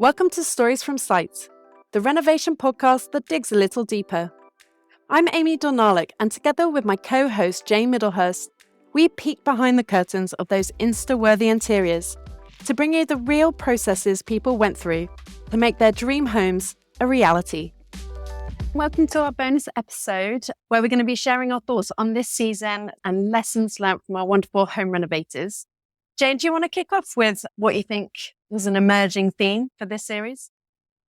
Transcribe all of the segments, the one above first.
Welcome to Stories from Sight, the renovation podcast that digs a little deeper. I'm Amy Dornalic, and together with my co-host Jane Middlehurst, we peek behind the curtains of those Insta-worthy interiors to bring you the real processes people went through to make their dream homes a reality. Welcome to our bonus episode, where we're going to be sharing our thoughts on this season and lessons learned from our wonderful home renovators. Jane, do you want to kick off with what you think was an emerging theme for this series?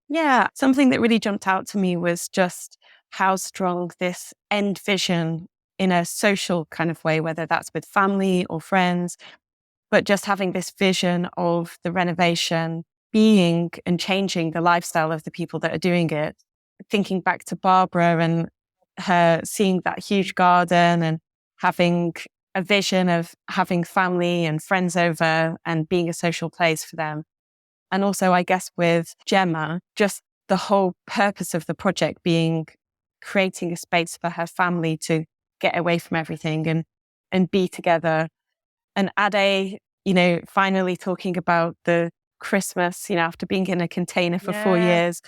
Yeah, something that really jumped out to me was just how strong this end vision in a social kind of way, whether that's with family or friends, but just having this vision of the renovation being and changing the lifestyle of the people that are doing it. Thinking back to Barbara and her seeing that huge garden and having a vision of having family and friends over and being a social place for them. And also, I guess, with Gemma, just the whole purpose of the project being creating a space for her family to get away from everything and be together. And Ade, finally talking about the Christmas, after being in a container for 4 years,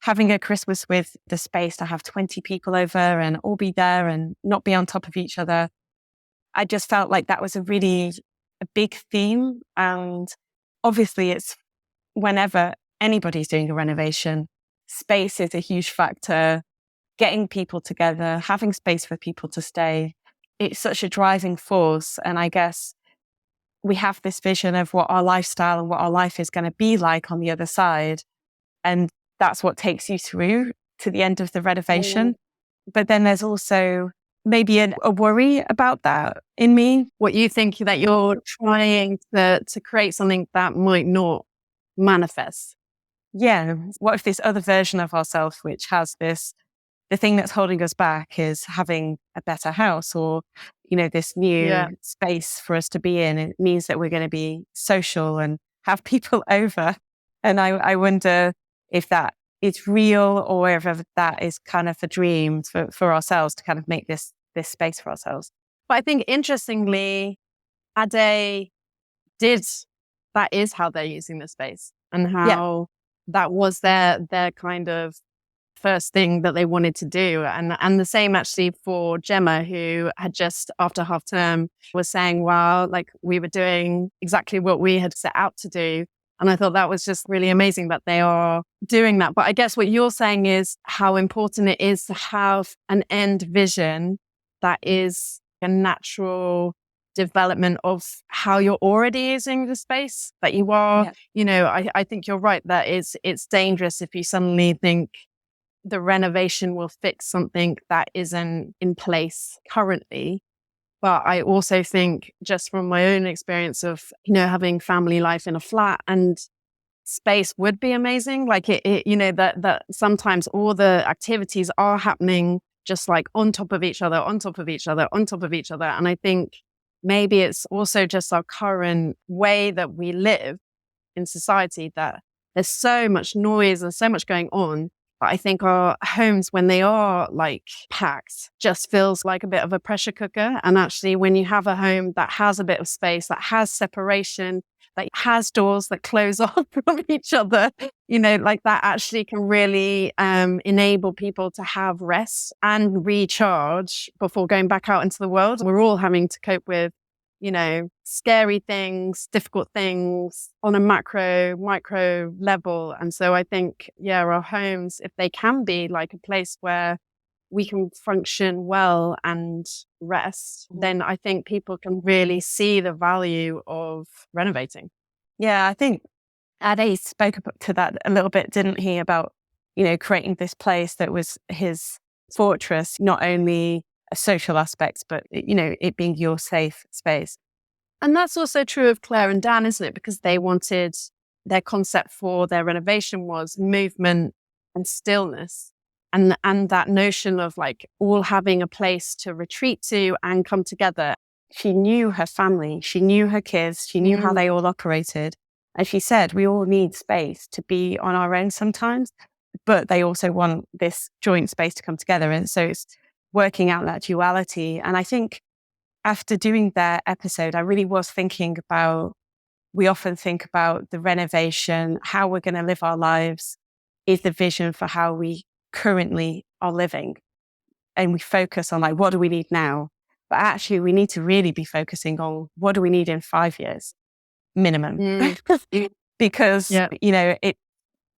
having a Christmas with the space to have 20 people over and all be there and not be on top of each other. I just felt like that was a big theme. And obviously it's whenever anybody's doing a renovation, space is a huge factor. Getting people together, having space for people to stay, it's such a driving force. And I guess we have this vision of what our lifestyle and what our life is going to be like on the other side. And that's what takes you through to the end of the renovation. But then there's also maybe a worry about that in me. What you think that you're trying to create something that might not manifest. Yeah. What if this other version of ourselves, which has the thing that's holding us back is having a better house or, this new space for us to be in. It means that we're going to be social and have people over. And I wonder if that is real or if that is kind of a dream for ourselves to kind of make this space for ourselves. But I think interestingly, Ade that is how they're using the space and how that was their kind of first thing that they wanted to do. And the same actually for Gemma, who had just after half term was saying, wow, like we were doing exactly what we had set out to do. And I thought that was just really amazing that they are doing that. But I guess what you're saying is how important it is to have an end vision that is a natural development of how you're already using the space that you are. Yeah. I think you're right that it's dangerous if you suddenly think the renovation will fix something that isn't in place currently. But I also think just from my own experience of, having family life in a flat and space would be amazing. Like that sometimes all the activities are happening just like on top of each other, on top of each other, on top of each other. And I think maybe it's also just our current way that we live in society that there's so much noise and so much going on. But I think our homes, when they are like packed, just feels like a bit of a pressure cooker. And actually, when you have a home that has a bit of space, that has separation, that has doors that close off from each other, like that actually can really enable people to have rest and recharge before going back out into the world. We're all having to cope with scary things, difficult things on a micro level. And so I think, our homes, if they can be like a place where we can function well and rest, then I think people can really see the value of renovating. Yeah, I think Ade spoke to that a little bit, didn't he, about, creating this place that was his fortress, not only a social aspect, but, it being your safe space. And that's also true of Claire and Dan, isn't it? Because they wanted, their concept for their renovation was movement and stillness. And that notion of like all having a place to retreat to and come together. She knew her family, she knew her kids, she knew how they all operated. And she said, we all need space to be on our own sometimes, but they also want this joint space to come together. And so it's working out that duality. And I think after doing that episode, I really was thinking about we often think about the renovation, how we're going to live our lives is the vision for how we currently are living. And we focus on like, what do we need now? But actually we need to really be focusing on what do we need in 5 years minimum? Because,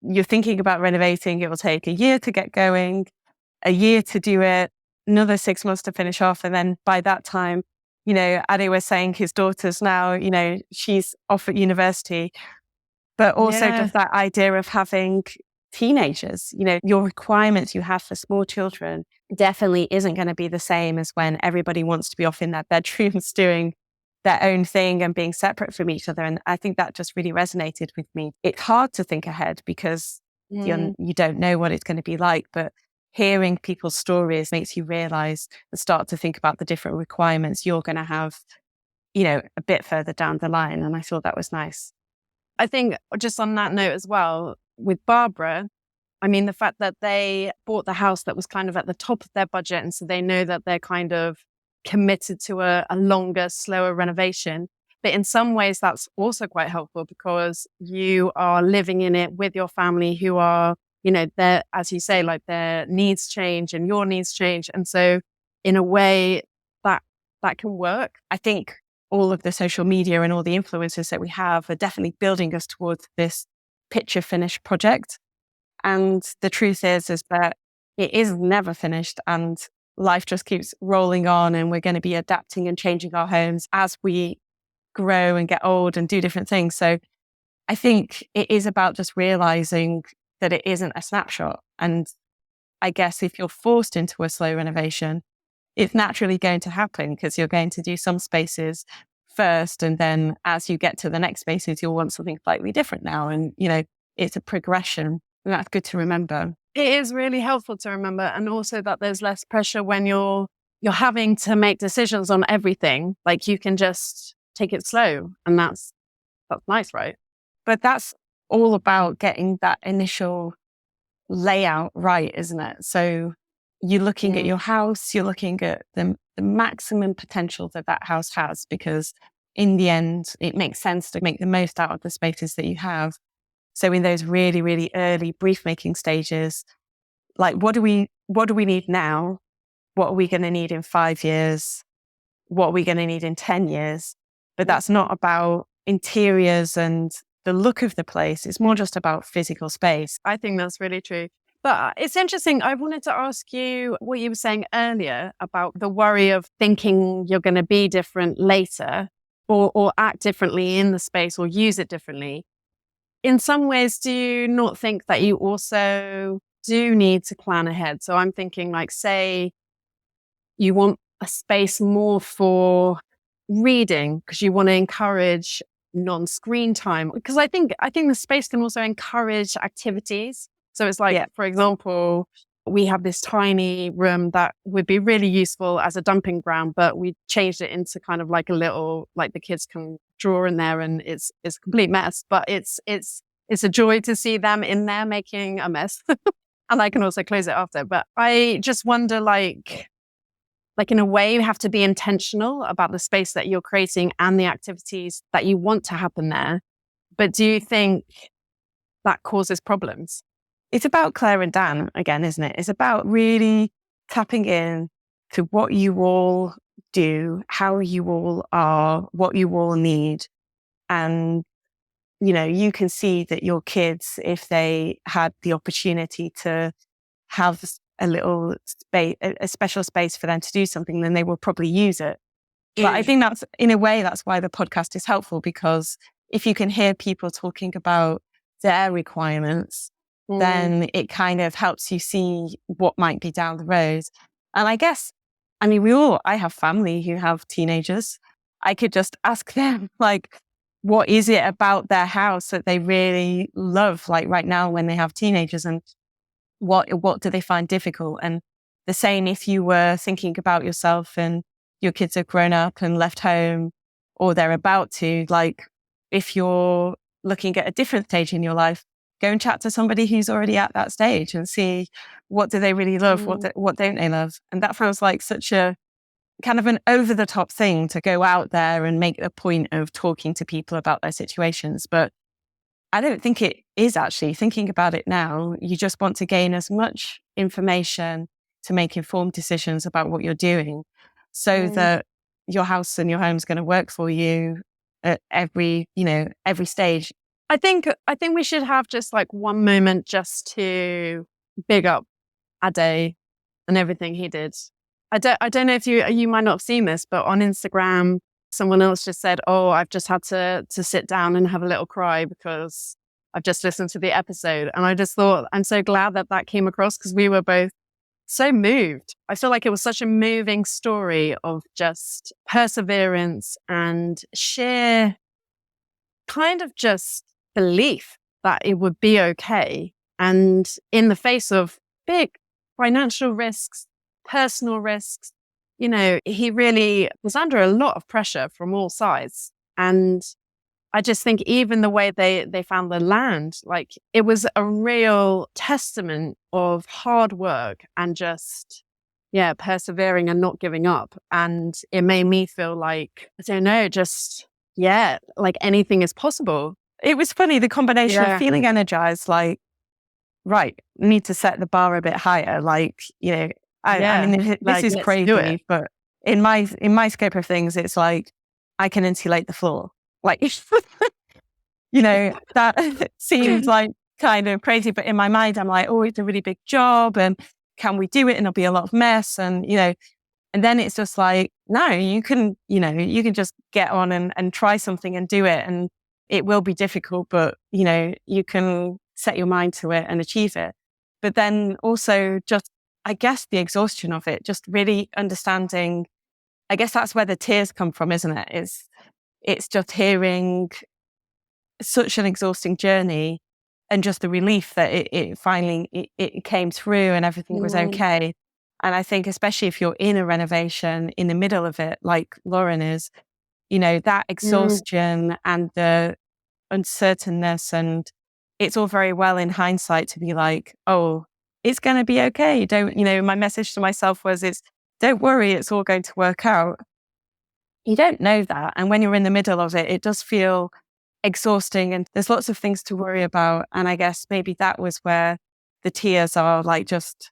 you're thinking about renovating, it will take a year to get going, a year to do it, another 6 months to finish off. And then by that time, Ade was saying his daughter's now, she's off at university, but also just that idea of having teenagers, your requirements you have for small children definitely isn't going to be the same as when everybody wants to be off in their bedrooms doing their own thing and being separate from each other. And I think that just really resonated with me. It's hard to think ahead because you don't know what it's going to be like, but hearing people's stories makes you realize and start to think about the different requirements you're going to have, a bit further down the line. And I thought that was nice. I think just on that note as well, with Barbara, I mean, the fact that they bought the house that was kind of at the top of their budget. And so they know that they're kind of committed to a longer, slower renovation. But in some ways, that's also quite helpful because you are living in it with your family who are, their, as you say, like their needs change and your needs change. And so in a way that can work. I think all of the social media and all the influencers that we have are definitely building us towards this picture finish project. And the truth is that it is never finished and life just keeps rolling on, and we're going to be adapting and changing our homes as we grow and get old and do different things. So I think it is about just realizing that it isn't a snapshot. And I guess if you're forced into a slow renovation, it's naturally going to happen because you're going to do some spaces first. And then as you get to the next spaces, you'll want something slightly different now. And, it's a progression. And that's good to remember. It is really helpful to remember. And also that there's less pressure when you're having to make decisions on everything. Like you can just take it slow. And that's nice, right? But that's all about getting that initial layout right, isn't it? So you're looking at your house, you're looking at the maximum potential that house has, because in the end, it makes sense to make the most out of the spaces that you have. So in those really, really early brief making stages, like what do we need now? What are we going to need in 5 years? What are we going to need in 10 years? But that's not about interiors and the look of the place. It's more just about physical space. I think that's really true. But it's interesting. I wanted to ask you what you were saying earlier about the worry of thinking you're going to be different later or act differently in the space or use it differently. In some ways, do you not think that you also do need to plan ahead? So I'm thinking like, say you want a space more for reading because you want to encourage non-screen time. Because I think the space can also encourage activities. So it's like, for example, we have this tiny room that would be really useful as a dumping ground, but we changed it into kind of like a little, like the kids can draw in there, and it's a complete mess, but it's a joy to see them in there making a mess. And I can also close it after. But I just wonder, like in a way, you have to be intentional about the space that you're creating and the activities that you want to happen there. But do you think that causes problems? It's about Claire and Dan again, isn't it? It's about really tapping in to what you all do, how you all are, what you all need. And, you can see that your kids, if they had the opportunity to have a little space, a special space for them to do something, then they will probably use it. But I think that's, in a way, that's why the podcast is helpful, because if you can hear people talking about their requirements, then it kind of helps you see what might be down the road. And I guess, I have family who have teenagers. I could just ask them, like, what is it about their house that they really love, like right now when they have teenagers, and what do they find difficult? And the same if you were thinking about yourself and your kids have grown up and left home, or they're about to, like, if you're looking at a different stage in your life, go and chat to somebody who's already at that stage and see what do they really love, what don't they love. And that sounds like such a kind of an over the top thing to go out there and make a point of talking to people about their situations. But I don't think it is actually. Thinking about it now, you just want to gain as much information to make informed decisions about what you're doing so that your house and your home is going to work for you at every stage. I think we should have just like one moment just to big up Ade and everything he did. I don't know if you might not have seen this, but on Instagram, someone else just said, "Oh, I've just had to sit down and have a little cry because I've just listened to the episode." And I just thought, I'm so glad that came across because we were both so moved. I feel like it was such a moving story of just perseverance and sheer kind of just belief that it would be okay. And in the face of big financial risks, personal risks, he really was under a lot of pressure from all sides. And I just think even the way they found the land, like it was a real testament of hard work and just, persevering and not giving up. And it made me feel like, I don't know, just, like anything is possible. It was funny, the combination of feeling energized, like, right, need to set the bar a bit higher. Like, I mean, this is crazy, but in my scope of things, it's like, I can insulate the floor. Like, that seems like kind of crazy, but in my mind, I'm like, oh, it's a really big job and can we do it? And it'll be a lot of mess. And, and then it's just like, no, you can just get on and try something and do it. And it will be difficult, but, you can set your mind to it and achieve it. But then also just, I guess, the exhaustion of it, just really understanding, I guess that's where the tears come from, isn't it? It's just hearing such an exhausting journey and just the relief that it finally came through and everything was okay. And I think especially if you're in a renovation in the middle of it, like Lauren is, that exhaustion and the uncertainness, and it's all very well in hindsight to be like, oh, it's going to be okay. My message to myself was, don't worry, it's all going to work out. You don't know that. And when you're in the middle of it, it does feel exhausting and there's lots of things to worry about. And I guess maybe that was where the tears are, like just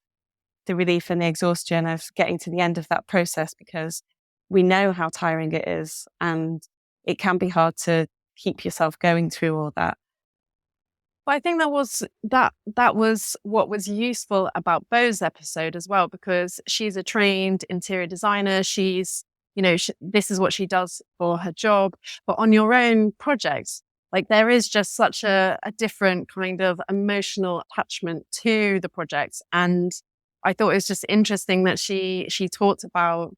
the relief and the exhaustion of getting to the end of that process, because we know how tiring it is and it can be hard to keep yourself going through all that. But I think that was what was useful about Bo's episode as well, because she's a trained interior designer. She's, this is what she does for her job. But on your own projects, like there is just such a different kind of emotional attachment to the project. And I thought it was just interesting that she talked about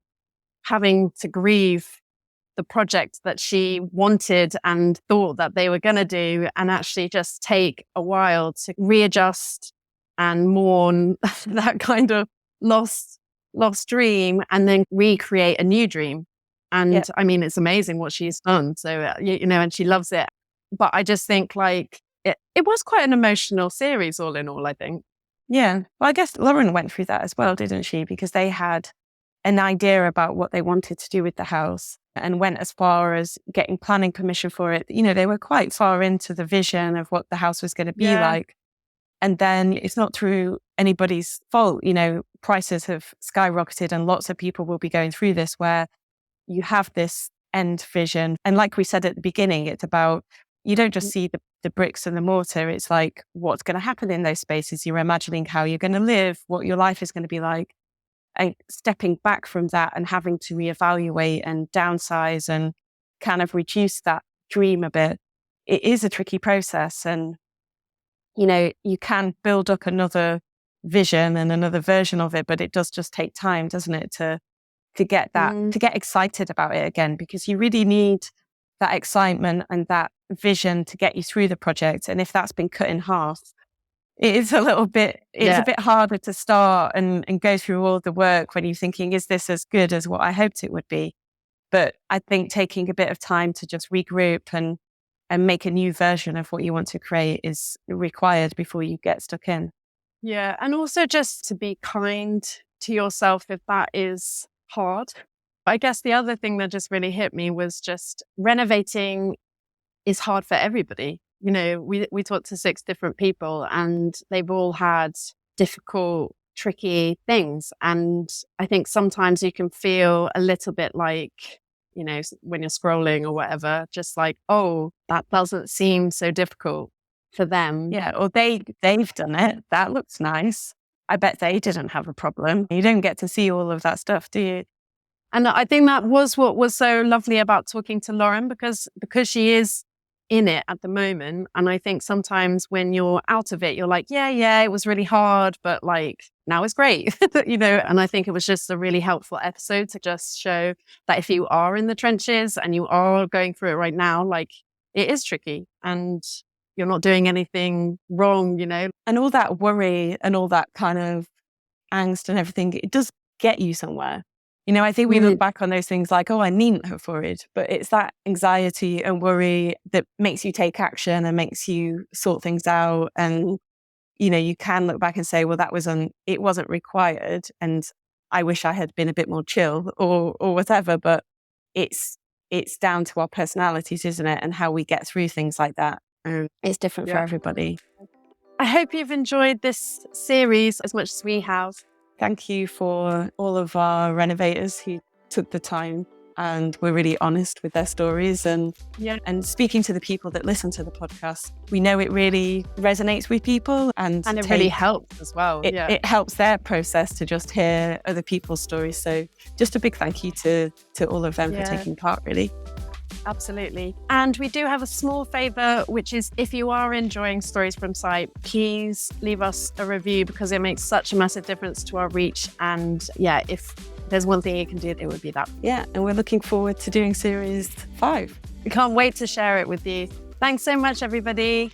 having to grieve the project that she wanted and thought that they were going to do, and actually just take a while to readjust and mourn that kind of lost dream and then recreate a new dream. And I mean, it's amazing what she's done. So, and she loves it. But I just think like it was quite an emotional series all in all, I think. Yeah. Well, I guess Lauren went through that as well, didn't she? Because they had an idea about what they wanted to do with the house and went as far as getting planning permission for it. They were quite far into the vision of what the house was going to be like. And then it's not through anybody's fault. Prices have skyrocketed and lots of people will be going through this where you have this end vision. And like we said at the beginning, it's about, you don't just see the bricks and the mortar. It's like, what's going to happen in those spaces? You're imagining how you're going to live, what your life is going to be like. And stepping back from that and having to reevaluate and downsize and kind of reduce that dream a bit, it is a tricky process. And, you can build up another vision and another version of it, but it does just take time, doesn't it, to get that, to get excited about it again, because you really need that excitement and that vision to get you through the project. And if that's been cut in half, it is a bit harder to start and go through all the work when you're thinking, is this as good as what I hoped it would be? But I think taking a bit of time to just regroup and make a new version of what you want to create is required before you get stuck in. Yeah. And also just to be kind to yourself if that is hard. I guess the other thing that just really hit me was just renovating is hard for everybody. You know, we talked to 6 different people and they've all had difficult, tricky things. And I think sometimes you can feel a little bit like, you know, when you're scrolling or whatever, just like, oh, that doesn't seem so difficult for them. Yeah, or they've done it. That looks nice. I bet they didn't have a problem. You don't get to see all of that stuff, do you? And I think that was what was so lovely about talking to Lauren, because she is in it at the moment. And I think sometimes when you're out of it, you're like, yeah, it was really hard, but like now it's great, you know? And I think it was just a really helpful episode to just show that if you are in the trenches and you are going through it right now, like it is tricky and you're not doing anything wrong, you know? And all that worry and all that kind of angst and everything, it does get you somewhere. You know, I think we look back on those things like, oh, I needn't have worried, but it's that anxiety and worry that makes you take action and makes you sort things out. And, you know, you can look back and say, well, it wasn't required. And I wish I had been a bit more chill or whatever, but it's down to our personalities, isn't it? And how we get through things like that. It's different for everybody. I hope you've enjoyed this series as much as we have. Thank you for all of our renovators who took the time and were really honest with their stories and speaking to the people that listen to the podcast. We know it really resonates with people and it really helps as well. It helps their process to just hear other people's stories. So just a big thank you to all of them for taking part, really. Absolutely. And we do have a small favor, which is if you are enjoying Stories from Site, please leave us a review because it makes such a massive difference to our reach. And if there's one thing you can do, it would be that. Yeah. And we're looking forward to doing series 5. We can't wait to share it with you. Thanks so much, everybody.